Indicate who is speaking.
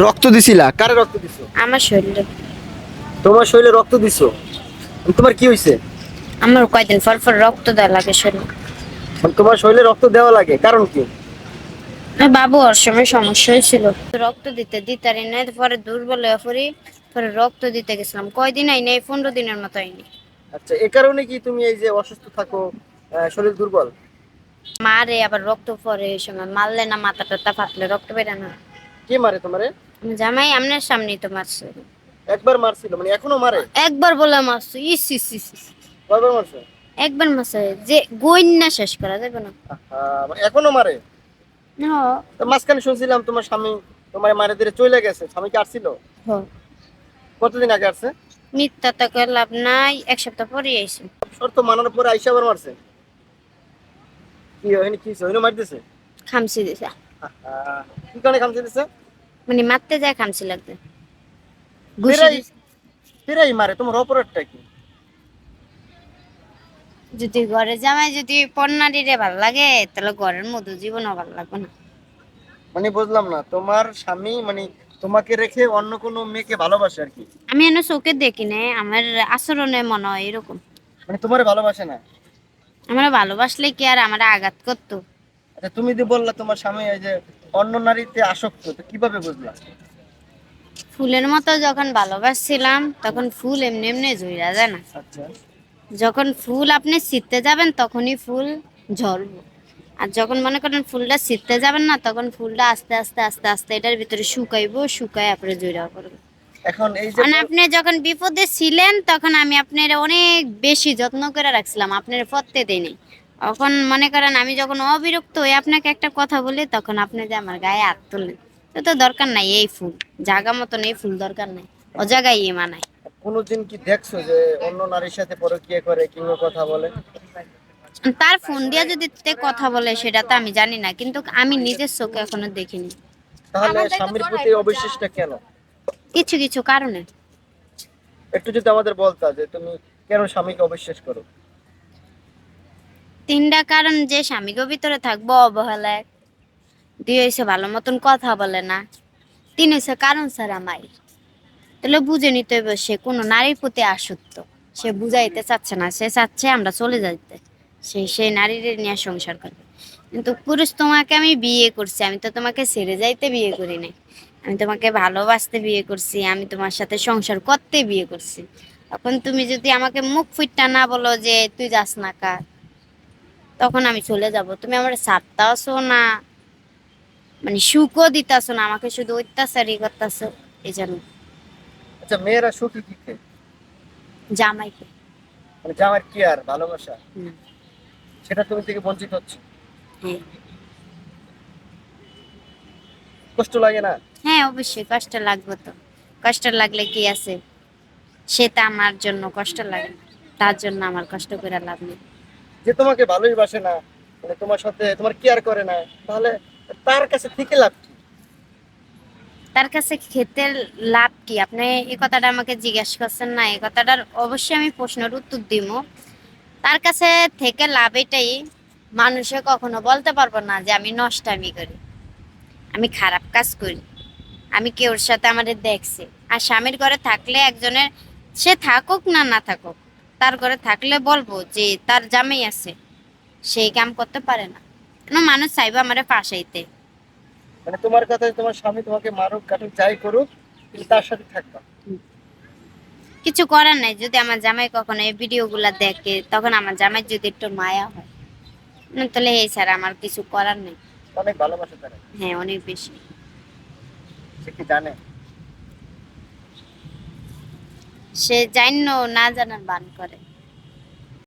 Speaker 1: রক্ত দিছিলা? কারে রক্ত দিছো?
Speaker 2: আমার শরীরে।
Speaker 1: তোমার শরীরে রক্ত দিছো? তোমার কি হইছে?
Speaker 2: আমার কয়দিন পর পর রক্ত দেওয়া লাগে শরীরে।
Speaker 1: তোমার শরীরে রক্ত দেওয়া লাগে, কারণ কি?
Speaker 2: বাবু ওর সময় সমস্যা হয়েছিল, রক্ত দিতে দিতারি নাই, পরে দুর্বল হয়ে পড়ি, পরে রক্ত দিতে গেছিলাম। কয়দিন আইনি, 15 দিনের মতো আইনি।
Speaker 1: আচ্ছা, এ কারণে কি তুমি এই যে অসুস্থ থাকো, শরীর দুর্বল?
Speaker 2: মারে আবার রক্ত পরে, এই সময় মারলে না মাথা টাথা ফাটলে রক্ত বেরা না।
Speaker 1: কে মারে তোমারে?
Speaker 2: জামাই আমনের সামনেই তো মারছে।
Speaker 1: একবার মারছিল, মানে এখনো মারে?
Speaker 2: একবার বলে মারছে, ইস ইস ইস ইস।
Speaker 1: কয়বার মারছে?
Speaker 2: একবার মারছে যে গইন্না শেষ করা যাবে না।
Speaker 1: মানে এখনো মারে?
Speaker 2: হ্যাঁ।
Speaker 1: তো মাঝখানে শুনছিলাম তোমার স্বামী তোমার মারে দিয়ে চলে গেছে, স্বামী কি আসছিল?
Speaker 2: হ্যাঁ।
Speaker 1: কতদিন আগে আসছে?
Speaker 2: মিথ্যা তো করে লাভ নাই, 1 সপ্তাহ পরে আইসি।
Speaker 1: শর্ত মানার পরে আইসা আবার মারছে? কি হয়নি, কি হয়নি, মার দিছে?
Speaker 2: খামচি দিছে।
Speaker 1: কি কারণে খামচে দিছে?
Speaker 2: মানে মারতে যায় খামচি লাগবে, ঘুষি
Speaker 1: ফেরাই
Speaker 2: দিছে।
Speaker 1: ফেরাই মারে, তোমার অপরাধটা কি?
Speaker 2: যদি ঘরে জামাই যদি পন্নারিরে ভাল লাগে, তাহলে ঘরের মধু জীবনও ভাল লাগবে না।
Speaker 1: মানে বুঝলাম না, তোমার স্বামী মানে তোমাকে রেখে অন্য কোনো মেয়েকে ভালোবাসে আর কি?
Speaker 2: আমি এনে চোখে দেখি না, আমার আচরণে মনে হয় এরকম।
Speaker 1: মানে তোমারে ভালোবাসে না?
Speaker 2: আমার ভালোবাসলে কি আর আমার আঘাত করতো?
Speaker 1: আচ্ছা, তুমি যে বললা তোমার স্বামী এই যে অন্য নারীতে আসক্ত, তো কিভাবে বুঝলা?
Speaker 2: ফুলের মতো যখন ভালোবাসছিলাম, তখন ফুল এমনি এমনি ঝইরা যায় না।
Speaker 1: আচ্ছা।
Speaker 2: যখন ফুল আপনি ছিঁড়তে যাবেন, তখনই ফুল ঝরবে। আর যখন মনে করেন ফুলটা ছিঁড়তে যাবেন না, তখন ফুলটা আস্তে আস্তে আস্তে আস্তে এটার ভিতরে শুকাইবো, শুকায় আপনি জইরা করবে।
Speaker 1: এখন এই যে
Speaker 2: মানে আপনি যখন বিপদে ছিলেন, তখন আমি আপনার অনেক বেশি যত্ন করে রাখছিলাম, আপনার পড়তে দেয়নি। এখন মনে করেন আমি যখন অবিরক্ত হয়ে আপনাকে একটা কথা বলি, তখন আপনি যে আমার গায়ে হাত তোলেন। তো তো দরকার নাই এই ফুল, জাগা মতন এই ফুল দরকার নাই, ও জায়গায় ইয়ে মানায়।
Speaker 1: কোনোদিন কি দেখছো যে অন্য নারীর সাথে পরকীয়া করে কিংবা কথা বলে?
Speaker 2: তার ফোন দিয়ে যদি তে কথা বলে সেটা তো আমি জানি না, কিন্তু আমি নিজের চোখে এখনো দেখিনি।
Speaker 1: তাহলে স্বামীর প্রতি অবিশ্বাসটা কেন?
Speaker 2: কিছু কিছু কারণে।
Speaker 1: একটু যদি আমাদের বলতা যে তুমি কেন স্বামীকে অবিশ্বাস করো?
Speaker 2: 3টা কারণ: যে স্বামীকে ভিতরে থাকবো অবহেলায়, 2 হয়েছে ভালো মতন কথা বলে না, 3 হয়েছে কারণ ছাড়া মাই। তাহলে বুঝে নিতে হবে সে কোনো নারীর প্রতি আসক্ত। সে বুঝাইতে চাচ্ছে না, সে চাচ্ছে আমরা চলে যাইতে, সেই নারীর নিয়ে সংসার করবে। কিন্তু পুরুষ, তোমাকে আমি বিয়ে করছি, আমি তো তোমাকে ছেড়ে যাইতে বিয়ে করি নাই। আমি তোমাকে ভালোবাসতে বিয়ে করছি, আমি তোমার সাথে সংসার করতে বিয়ে করছি। এখন তুমি যদি আমাকে মুখ ফুটটা না বলো যে তুই যাস না কা, তখন আমি চলে যাব। তুমি আমার ছাড়তাছো না, মানে সুখও দিতাছো না, আমাকে শুধু অত্যাচারই করতেছো। এই জন্য
Speaker 1: আচ্ছা, মেয়েরা সুখী কি?
Speaker 2: জামাইকে।
Speaker 1: মানে জামার কেয়ার, ভালোবাসা,
Speaker 2: হুম।
Speaker 1: সেটা তুমি থেকে বঞ্চিত হচ্ছে।
Speaker 2: হ্যাঁ।
Speaker 1: কষ্ট লাগে না?
Speaker 2: হ্যাঁ, অবশ্যই কষ্ট লাগবে তো। কষ্ট লাগলে কি আছে, সে তো আমার জন্য কষ্ট লাগে, তার জন্য আমার কষ্ট করে লাভ নেই।
Speaker 1: যে তোমাকে ভালোই বাসে না, মানে তোমার সাথে তোমার কেয়ার করে না, তাহলে তার কাছে থেকে লাভ কি?
Speaker 2: তার কাছে খেতে লাভ কি? আপনি এই কথাটা আমাকে জিজ্ঞাসা করছেন না, এই কথাটার অবশ্যই আমি প্রশ্নের উত্তর দিব। তার কাছে থেকে লাভ এটাই, মানুষে কখনো বলতে পারবো না যে আমি নষ্টামি করি, আমি খারাপ কাজ করি, আমি কেউর সাথে আমাদের দেখছি। আর স্বামীর ঘরে থাকলে একজনের, সে থাকুক না না থাকুক, তার ঘরে থাকলে বলবো যে তার জামাই আছে, সেই কাম করতে পারে না, কেন মানুষ চাইবে আমারে ফাঁসাইতে।
Speaker 1: মানে তোমার কথায় তোমার স্বামী তোমাকে মারুক কাটুক যাই করুক, কিন্তু তার সাথে থাকবা?
Speaker 2: কিছু করার নাই, যদি আমার জামাই কখনো এই ভিডিও গুলা দেখে, তখন আমার জামাই যদি একটু মায়া হয়, তাহলে এই স্যার আমার কিছু করার নেই।
Speaker 1: অনেক ভালোবাসে তারা?
Speaker 2: হ্যাঁ, অনেক বেশি।
Speaker 1: সে কি জানে?
Speaker 2: সে জানো না জানার বান করে।